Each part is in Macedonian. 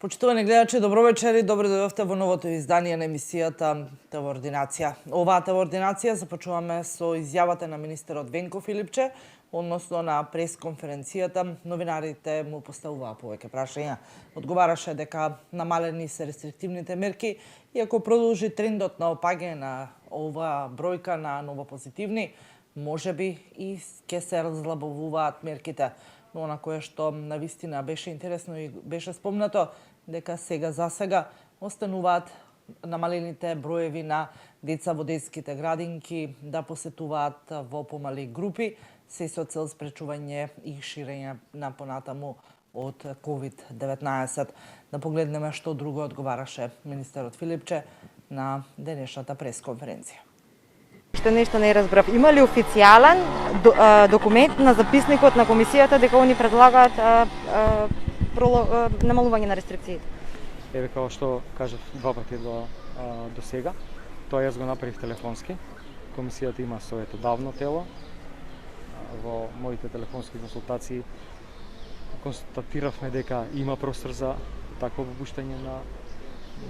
Почитувани гледачи, добро вечер и добро дојдовте во новото издание на емисијата Телеординација. Оваа телеординација започуваме со изјавата на министерот Венко Филипче, односно на пресконференцијата новинарите му поставуваа повеќе прашања. Одговараше дека намалени се рестриктивните мерки, иако продолжи трендот на опаѓање на оваа бројка на новопозитивни, можеби и ќе се разлабовуваат мерките. Но на кое што навистина беше интересно и беше спомнато, дека за сега остануваат намалените броеви на деца во детските градинки да посетуваат во помали групи, се со цел спречување и ширење на понатаму од COVID-19. Да погледнеме што друго одговараше министерот Филипче на денешната пресконференција. Што нешто не разбрав. Има ли официјален документ на записникот на комисијата дека они предлагаат намалување на рестрикциите? Еве како што кажав два пати до сега, тоа јас го направив телефонски. Комисијата има советодавно тело. Во моите телефонски консултации констатиравме дека има простор за такво попуштање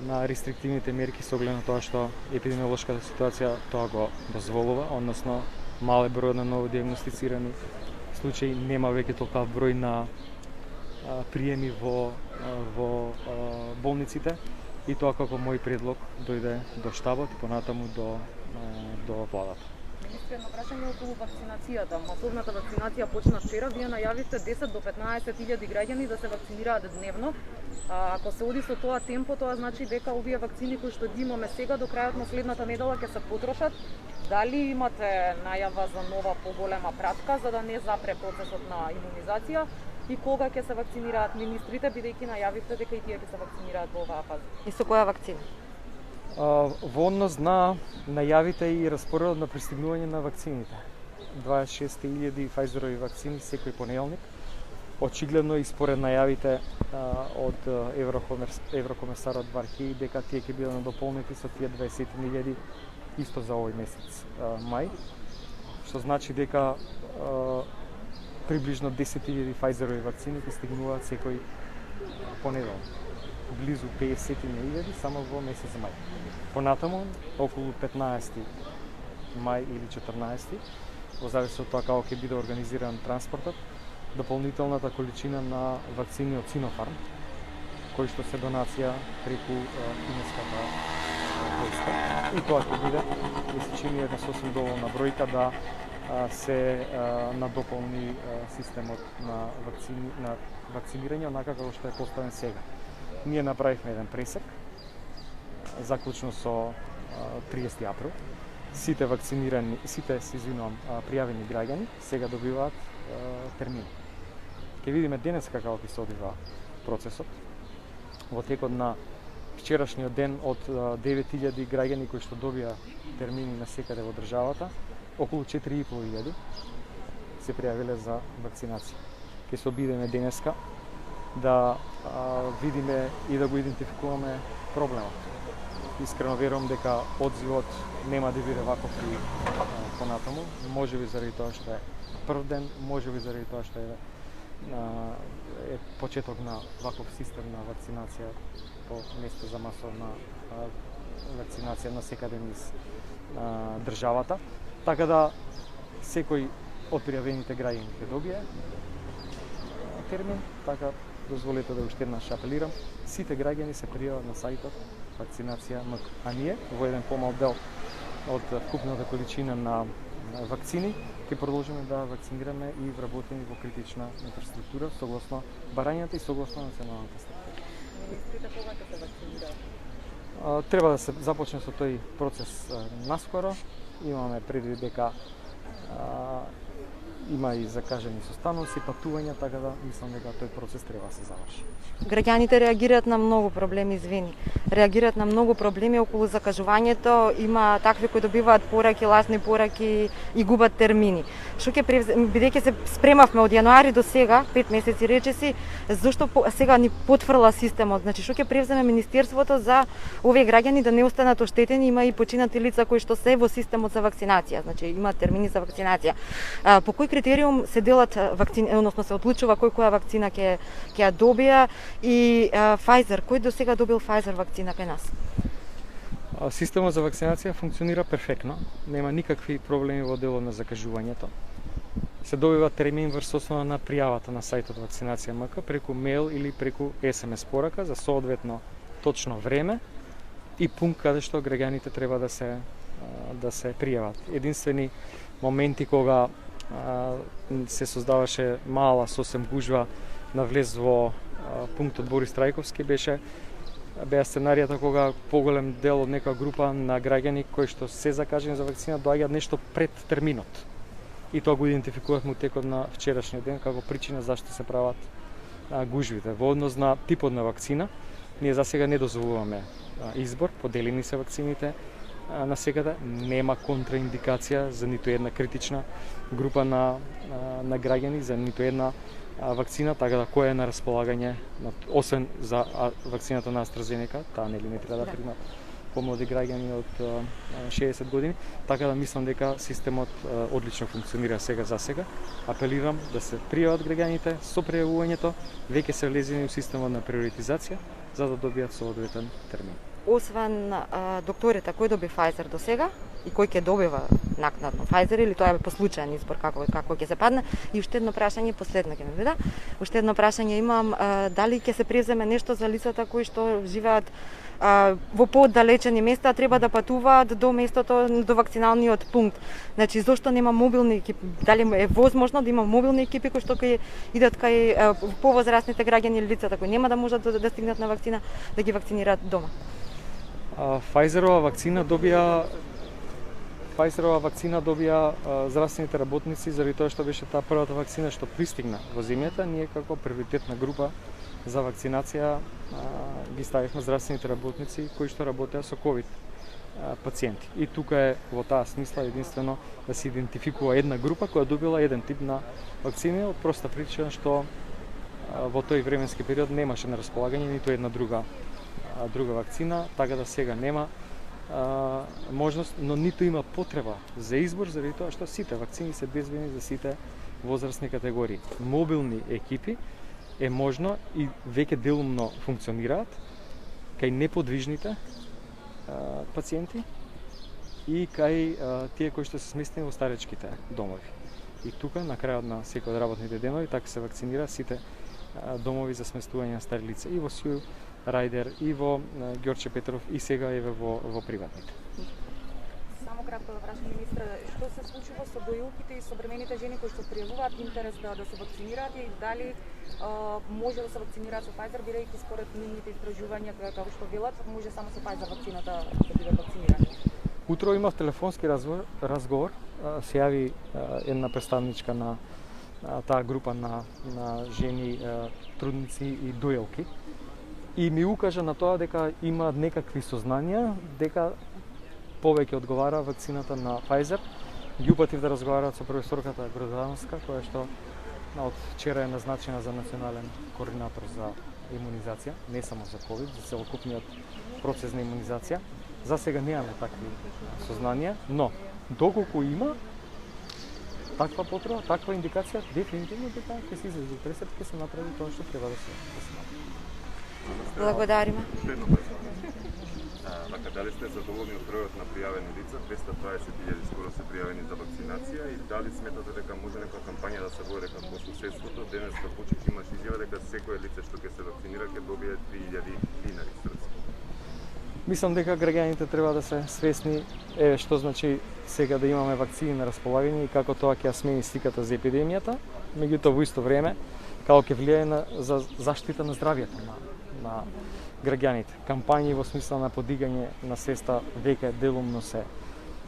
на рестриктивните мерки со оглед на тоа што епидемиолошката ситуација тоа го дозволува, односно мале број на ново диагностицирани случаи, нема веќе толкав број на приеми во болниците и тоа како мој предлог дојде до штабот и понатаму до владата. Министре, едно прашање околу вакцинацијата. Масовната вакцинација почна вчера. Вие најавивте 10 до 15 илјади граѓани да се вакцинираат дневно. Ако се оди со тоа темпо, тоа значи дека овие вакцини кои што ги имаме сега до крајот на следната недела ќе се потрошат. Дали имате најава за нова поголема пратка за да не запре процесот на имунизација? И кога ќе се вакцинираат министрите, бидејќи најавивте дека и тие ќе се вакцинираат во оваа фаза? И со која вакцина? Во однос на најавите и распоредот на пристигнување на вакцините. 26.000 Pfizeroви вакцини секој понеделник. Очигледно и според најавите од еврокомесарот Вархеј дека тие ќе бидат надополнети со тие 20.000 исто за овој месец мај, што значи дека приближно 10.000 Pfizeroви вакцини ќе стигнуваат секој понеделник. Близу 50.000 само во месец мај. Понатаму, околу 15 мај или 14, во зависи од тоа како ќе биде организиран транспортот, дополнителната количина на вакцини од Синофарм, кои што се донација преку кинеската војска. И тоа ќе биде, ми се чини една сосем доволна бројка да се надополни системот на вакцинирање, онака како што е поставен сега. Ние направивме еден пресек, заклучно со 30 април. Сите пријавени граѓани сега добиваат термин. Ке видиме денес како ќе се одвива процесот. Во текот на вчерашниот ден од 9.000 граѓани кои што добија термини на секаде во државата, околу 4.500 се пријавиле за вакцинација. Ке се обидеме денеска да видиме и да го идентификуваме проблемот. Искрено верувам дека одзивот нема да биде ваков и понатаму, можеби заради тоа што е прв ден, можеби заради тоа што е почеток на ваков систем на вакцинација по место за масовна вакцинација на секаде низ државата. Така да секој од пријавените граѓани ќе добие термин, така дозволете да уште еднаш апелирам, сите граѓани се пријават на сајтот вакцинација МК. А ние во еден помал дел од вкупната количина на вакцини ќе продолжиме да вакцинираме и вработени во критична инфраструктура согласно барањата и согласно националната стратегија. Министрите кога ќе се вакцинираат? Треба да се започне со тој процес наскоро. Имаме предвид дека има и закажани состаноци, патувања, така да мислам дека тој процес треба да се заврши. Граѓаните реагираат на многу проблеми, извини. реагираат на многу проблеми околу закажувањето, има такви кои добиваат пораки, лажни пораки и губат термини. Што ќе бидејќи се спремавме од јануари до сега, 5 месеци речиси, зошто сега ни потврла системот? Значи што ќе превземе министерството за овие граѓани да не останат оштетени, има и починати лица кои што се во системот за вакцинација, значи има термини за вакцинација. По кој критериум се делат вакцини, односно се одлучува која вакцина ќе ја добија и Pfizer, кој до сега добил Pfizer вакцина кај нас? Системот за вакцинација функционира перфектно, нема никакви проблеми во делот на закажувањето. Се добива термин врз основа на пријавата на сајтот Вакцинација МК преку мејл или преку SMS порака за соодветно точно време и пункт каде што граѓаните треба да се пријават. Единствени моменти кога се создаваше мала сосем гужва на влез во пунктот Борис Трајковски беа сценаријата кога поголем дел од некоја група на граѓани кои што се закажани за вакцина доаѓаат нешто пред терминот. И тоа го идентификувавме у текот на вчерашниот ден како причина зашто се прават гужвите. Во однос на типот на вакцина, ние засега не дозволуваме избор, поделени се вакцините насекаде, нема контраиндикација за ниту една критична група на граѓани, за ниту една вакцина, така да која е на располагање, освен за вакцината на AstraZeneca, таа нели не треба да примат помлади граѓани од 60 години, така да мислам дека системот одлично функционира сега за сега. Апелирам да се пријават граѓаните со пријавувањето, веќе се влезени у системот на приоритизација за да добијат соодветен термин. Освен докторите, кој доби Pfizer до сега и кој ќе добива накнадно Pfizer или тоа е по случаен избор како ќе се падне? И уште едно прашање, последно ќе ме биде. Уште едно прашање имам, дали ќе се преземе нешто за лицата кои што живеат во пооддалечени места, треба да патуваат до местото, до вакциналниот пункт. Значи, зошто нема мобилни екипи? Дали е возможно да има мобилни екипи кои што ќе идат кај повозрастните граѓани или лицата кои нема да можат да стигнат на вакцина, да ги вакцинираат дома? Pfizerova вакцина добија здравствените работници заради тоа што беше таа првата вакцина што пристигна во земјата. Ние како приоритетна група за вакцинација ги ставивме здравствените работници кои што работеа со ковид пациенти. И тука е во таа смисла единствено да се идентификува една група која добила еден тип на вакцина од проста причина што во тој временски период немаше на располагање ниту една друга вакцина, така да сега нема можност, но ниту има потреба за избор заради тоа што сите вакцини се безбедни за сите возрастни категории. Мобилни екипи е можно и веќе делумно функционираат кај неподвижните пациенти и кај тие кои што се сместени во старечките домови. И тука на крајот на секој од работните денови така се вакцинира сите домови за сместување на стари лица и во Сју Рајдер и во Ѓорче Петров и сега еве во приватните. Само кратко да прашам министра, што се случува со доилките и современите жени кои што пријавуваат интерес да се вакцинираат и дали може да се вакцинираат со Pfizer, бидејќи според нивните истражувања како што велат, може само со Pfizer вакцината да биде вакцинирани? Утро имав телефонски разговор, се јави една представничка на таа група на жени, трудници и доилки и ми укажа на тоа дека има некакви сознанија дека повеќе одговара вакцината на Pfizer. Ги упатив да разговараат со професорката Грозданска, која што од вчера е назначена за национален координатор за имунизација, не само за ковид, за целокупниот процес на имунизација. За сега немаме такви сознанија, но доколку има таква потреба, таква индикација, дефинитивно дека ќе се излезе пресед, ќе се направи тоа што треба да се направи. Благодариме. Така, дали сте задоволни од бројот на пријавени лица, 220.000 скоро се пријавени за вакцинација и дали сметате дека може некоја кампања да се води дека по соседството денес почек имаш изјава дека секое лице што ќе се вакцинира ќе добие 3.000 динари срци? Мислам дека граѓаните треба да се свесни што значи сега да имаме вакцини на располагање и како тоа ќе ја смени сликата за епидемијата, меѓутоа во исто време како ќе влијае за заштита на здравјето на граѓаните. Кампањи во смисла на подигање на свеста веќе делумно се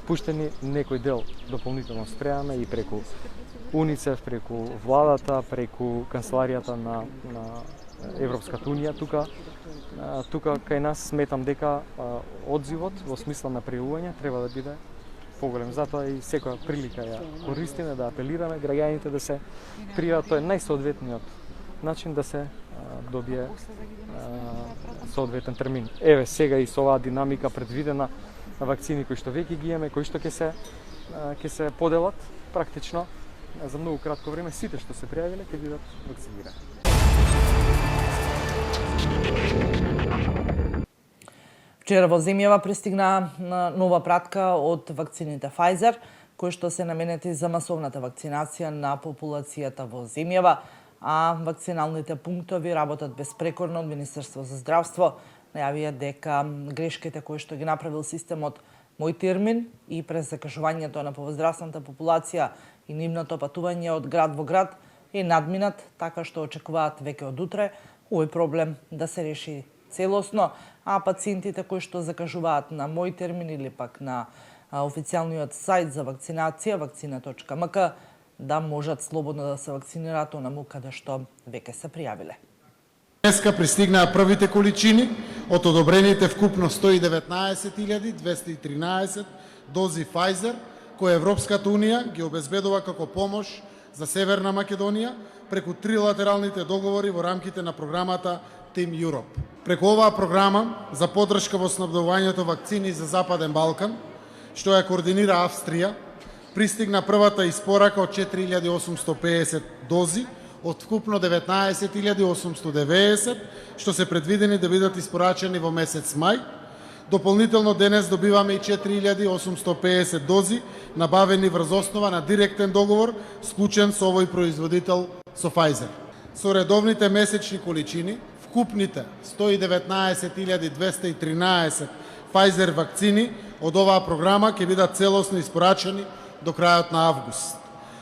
пуштени, некој дел дополнително спреаме и преку УНИЦЕФ, преку владата, преку канцеларијата на Европската унија тука тука кај нас сметам дека одзивот во смисла на пријавување треба да биде поголем. Затоа и секоја прилика ја користиме да апелираме граѓаните да се пријават. Тоа е најсоодветниот начин да се добие соодветен термин. Еве сега и со оваа динамика предвидена вакцини кои што веќе ги имаме, кои што ќе се поделат практично за многу кратко време, сите што се пријавиле ќе бидат вакцинирани. Вчера во земјава пристигна нова пратка од вакцините Pfizer, кои што се наменети за масовната вакцинација на популацијата во земјава, а вакциналните пунктови работат безпрекорно од Министерство за здравство. Најавија дека грешките кои што ги направил системот Мој термин и презакажувањето на повоздравствената популација и нивното патување од град во град е надминат, така што очекуваат веќе од утре овој проблем да се реши целосно, а пациентите кои што закажуваат на Мој термин или пак на официјалниот сајт за вакцинација vakcina.mk да можат слободно да се вакцинираат онаму каде што веќе се пријавиле. Денеска пристигнаа првите количини од одобрените вкупно 119.213 дози Pfizer, кои Европската Унија ги обезбедува како помош за Северна Македонија преку трилатералните договори во рамките на програмата Team Europe. Преку оваа програма за поддршка во снабдувањето вакцини за Западен Балкан, што ја координира Австрија, пристигна првата испорака од 4.850 дози од вкупно 19.890, што се предвидени да бидат испорачени во месец мај. Дополнително денес добиваме и 4.850 дози набавени врз основа на директен договор склучен со овој производител со Pfizer. Со редовните месечни количини, вкупните 119.213 Pfizer вакцини од оваа програма ќе бидат целосно испорачени до крајот на август.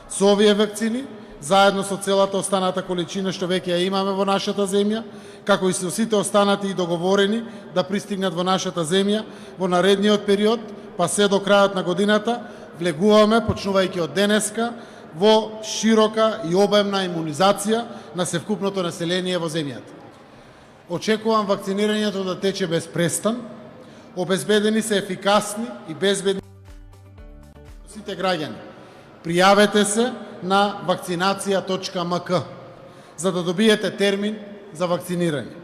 Со овие вакцини, заедно со целата останата количина што веќе ја имаме во нашата земја, како и со сите останати и договорени да пристигнат во нашата земја во наредниот период, па се до крајот на годината, влегуваме, почнувајќи од денеска, во широка и обемна имунизација на севкупното население во земјата. Очекувам вакцинирањето да тече без престан, обезбедени се ефикасни и безбедни сите граѓани. Пријавете се на vakcinacija.mk за да добиете термин за вакцинирање.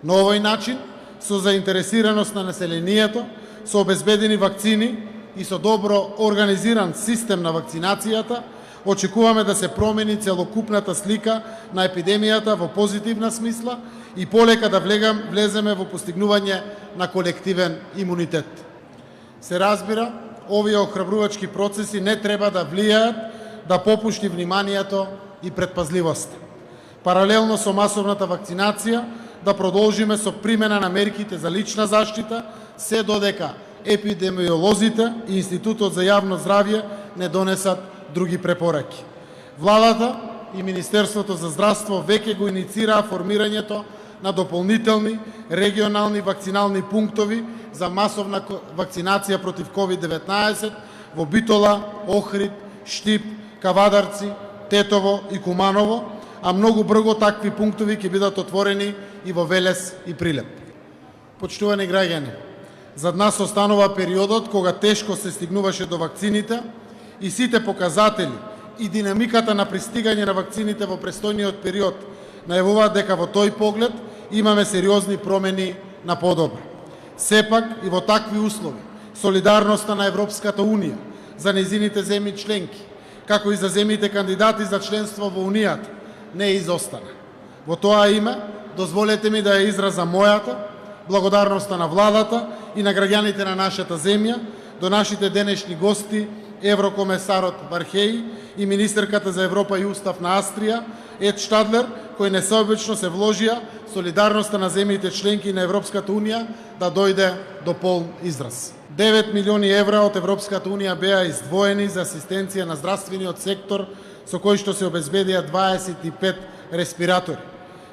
На овој начин, со заинтересираност на населението, со обезбедени вакцини и со добро организиран систем на вакцинацијата, очекуваме да се промени целокупната слика на епидемијата во позитивна смисла и полека да влеземе во постигнување на колективен имунитет. Се разбира, овие охрабрувачки процеси не треба да влијаат да попушти вниманието и предпазливоста. Паралелно со масовната вакцинација, да продолжиме со примена на мерките за лична заштита, се додека епидемиолозите и Институтот за јавно здравје не донесат други препораки. Владата и Министерството за здравство веќе го иницираа формирањето на дополнителни регионални вакцинални пунктови за масовна вакцинација против COVID-19 во Битола, Охрид, Штип, Кавадарци, Тетово и Куманово, а многу брзо такви пунктови ќе бидат отворени и во Велес и Прилеп. Почитувани граѓани, зад нас останува периодот кога тешко се стигнуваше до вакцините и сите показатели и динамиката на пристигање на вакцините во престојниот период најавуваат дека во тој поглед имаме сериозни промени на подобро. Сепак и во такви услови, солидарноста на Европската Унија за нејзините земји членки, како и за земјите кандидати за членство во Унијата, не изостана. Во тоа име, дозволете ми да ја изразам мојата, благодарноста на владата и на граѓаните на нашата земја, до нашите денешни гости, еврокомесарот Вархеј и министерката за Европа и Устав на Австрија, Ед Штадлер, кои несеобично се вложија солидарноста на земјите членки на Европската Унија да дојде до полн израз. 9 милиони евра од Европската Унија беа издвоени за асистенција на здравствениот сектор, со кои што се обезбедија 25 респиратори,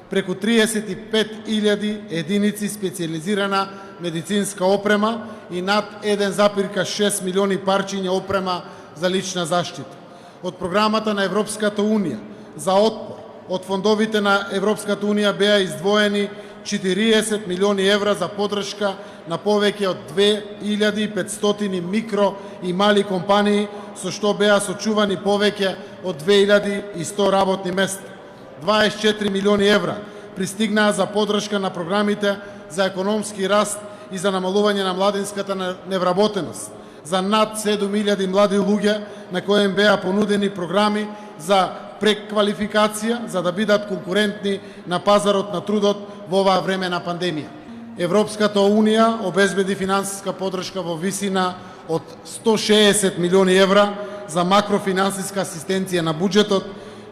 преку 35.000 единици специјализирана медицинска опрема и над 1,6 милиони парчиња опрема за лична заштита. Од програмата на Европската Унија за отпор од фондовите на Европската Унија беа издвоени 40 милиони евра за поддршка на повеќе од 2500 микро и мали компании, со што беа сочувани повеќе од 2100 работни места. 24 милиони евра пристигнаа за поддршка на програмите за економски раст и за намалување на младинската невработеност, за над 7000 млади луѓе на кои им беа понудени програми за преквалификација за да бидат конкурентни на пазарот на трудот во оваа време на пандемија. Европската Унија обезбеди финансиска поддршка во висина од 160 милиони евра за макрофинансиска асистенција на буџетот,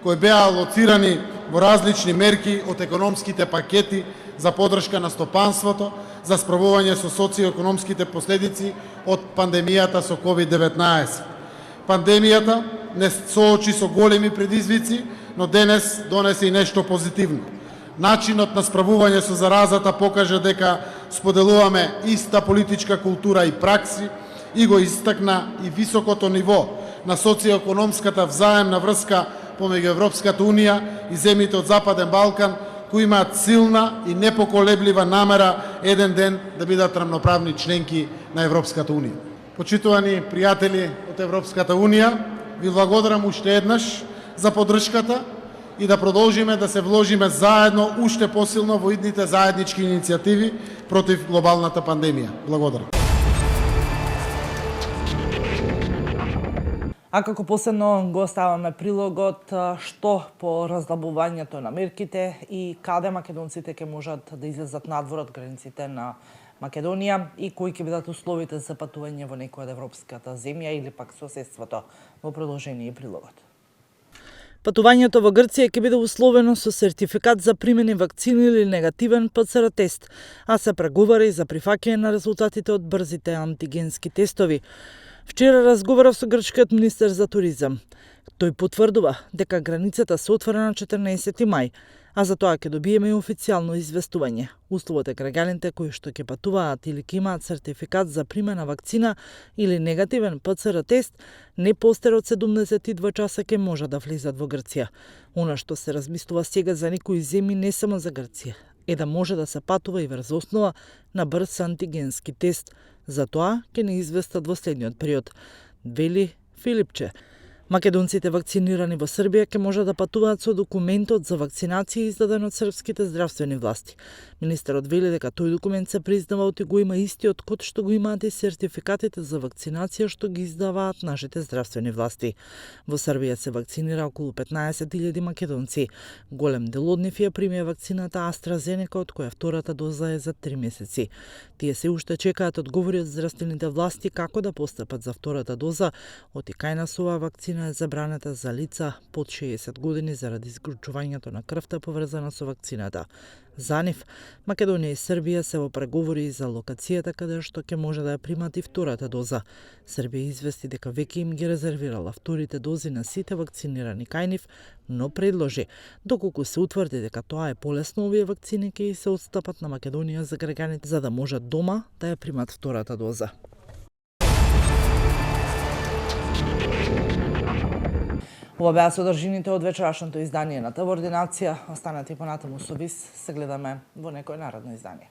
кои беа алоцирани во различни мерки од економските пакети за поддршка на стопанството, за справување со социоекономските последици од пандемијата со COVID-19. Пандемијата не соочи со големи предизвици, но денес донесе и нешто позитивно. Начинот на справување со заразата покажа дека споделуваме иста политичка култура и пракси и го истакна и високото ниво на социоекономската взаемна врска помеѓу Европската Унија и земјите од Западен Балкан, кои имаат силна и непоколеблива намера еден ден да бидат рамноправни членки на Европската Унија. Почитувани пријатели од Европската Унија, ви благодарам уште еднаш за поддршката и да продолжиме да се вложиме заедно уште посилно во идните заеднички иницијативи против глобалната пандемија. Благодарам. А како последно го оставаме прилогот што по разлабувањето на мерките и каде македонците ќе можат да излезат надвор од границите на Македонија и кои ќе бидат условите за патување во некоја од европската земја или пак соседството, во продолжение и прилогот. Патувањето во Грција ќе биде условено со сертификат за примени вакцини или негативен ПЦР тест, а се преговара и за прифаќање на резултатите од брзите антигенски тестови. Вчера разговарав со грчкиот министер за туризам. Тој потврдува дека границата се отвора на 14 мај, а за тоа ќе добиеме и официјално известување. Условот е граѓаните кои што ќе патуваат или ќе имаат сертификат за примена вакцина или негативен ПЦР тест не постар од 72 часа ќе може да влезат во Грција. Она што се размислува сега за некои земји, не само за Грција, е да може да се патува и врз основа на брз антигенски тест. За тоа ќе не известат во следниот период, вели Филипче. Македонците вакцинирани во Србија ќе може да патуваат со документот за вакцинација издаден од српските здравствени власти. Министерот вели дека тој документ се признава и го има истиот код што го имаат и сертификатите за вакцинација што ги издаваат нашите здравствени власти. Во Србија се вакцинира околу 15.000 македонци. Голем дел од нив ја примија вакцината AstraZeneca, од која втората доза е за 3 месеци. Тие се уште чекаат одговори од здравствените власти како да постапат за втората доза, оти кај нас оваа вакцина е забраната за лица под 60 години заради изгручувањето на крвта поврзана со вакцината. За нив, Македонија и Србија се во преговори за локацијата каде што ќе може да ја примат и втората доза. Србија извести дека веќе им ги резервирала вторите дози на сите вакцинирани кај нив, но предложи, доколку се утврди дека тоа е полесно, овие вакцини ќе се отстапат на Македонија за граѓаните за да можат дома да ја примат втората доза. Ова беа содржините од вечерашното издание на ТВ Ординација. Останете и понатаму со ВИС. Се гледаме во некој наредно издание.